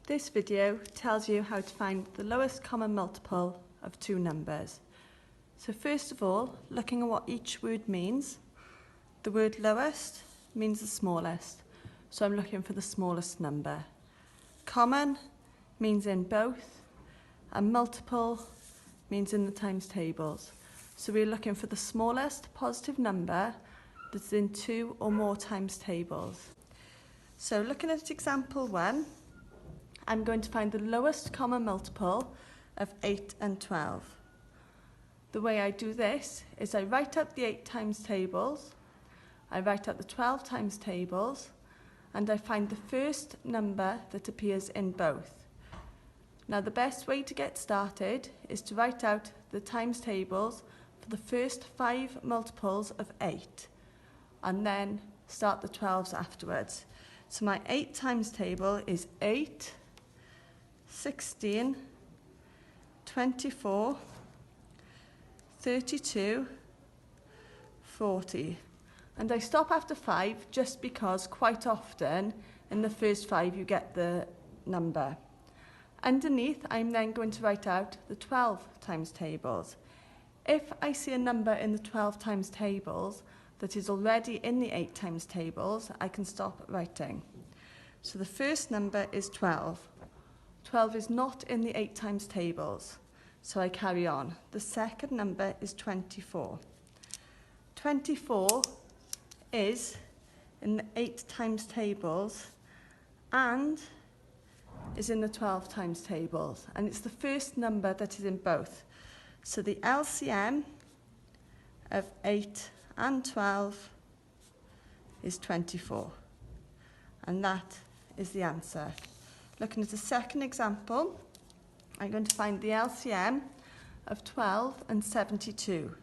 This video tells you how to find the lowest common multiple of two numbers. So first of all, looking at what each word means, the word lowest means the smallest, so I'm looking for the smallest number. Common means in both, and multiple means in the times tables. So we're looking for the smallest positive number that's in two or more times tables. So looking at example 1, I'm going to find the lowest common multiple of 8 and 12. The way I do this is I write out the 8 times tables, I write out the 12 times tables, and I find the first number that appears in both. Now the best way to get started is to write out the times tables for the first 5 multiples of 8, and then start the 12s afterwards. So my 8 times table is 8, 16, 24, 32, 40. And I stop after 5 just because quite often in the first 5 you get the number. Underneath, I'm then going to write out the 12 times tables. If I see a number in the 12 times tables that is already in the 8 times tables, I can stop writing. So the first number is 12. 12 is not in the 8 times tables, so I carry on. The second number is 24. 24 is in the 8 times tables and is in the 12 times tables, and it's the first number that is in both. So the LCM of 8 and 12 is 24, and that is the answer. Looking at the second example, I'm going to find the LCM of 12 and 72.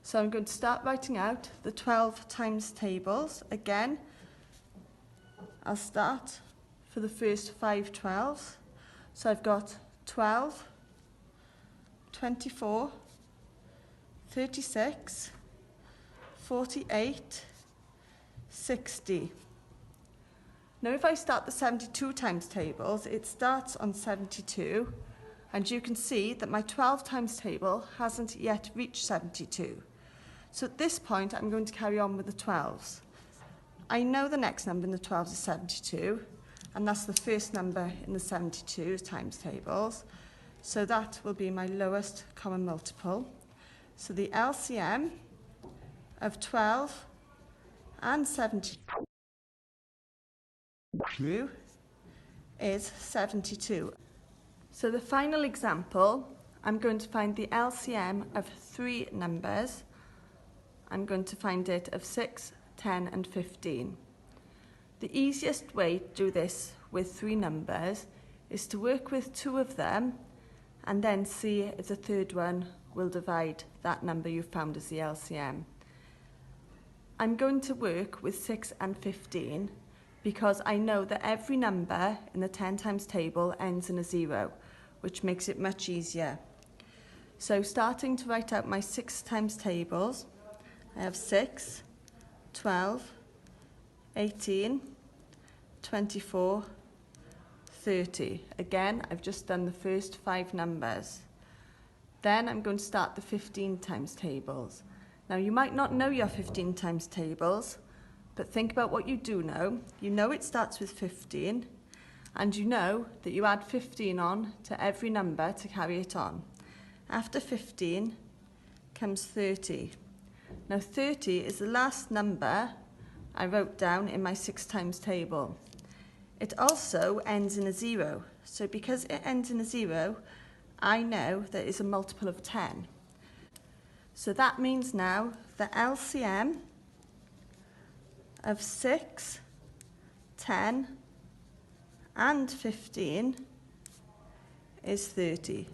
So I'm going to start writing out the 12 times tables. Again, I'll start for the first 5 12s. So I've got 12, 24, 36, 48, 60. Now if I start the 72 times tables, it starts on 72, and you can see that my 12 times table hasn't yet reached 72. So at this point I'm going to carry on with the 12s. I know the next number in the 12s is 72, and that's the first number in the 72 times tables. So that will be my lowest common multiple. So the LCM of 12 and 72 is 72. So the final example, I'm going to find the LCM of 3 numbers. I'm going to find it of 6, 10 and 15. The easiest way to do this with 3 numbers is to work with 2 of them and then see if the third one will divide that number you've found as the LCM. I'm going to work with 6 and 15 because I know that every number in the 10 times table ends in a 0, which makes it much easier. So starting to write out my 6 times tables, I have 6, 12, 18, 24, 30. Again, I've just done the first 5 numbers. Then I'm going to start the 15 times tables. Now you might not know your 15 times tables, but think about what you do know. You know it starts with 15, and you know that you add 15 on to every number to carry it on. After 15 comes 30. Now 30 is the last number I wrote down in my 6 times table. It also ends in a 0, so because it ends in a 0, I know that it's a multiple of 10. So that means now the LCM of 6, 10 and 15 is 30.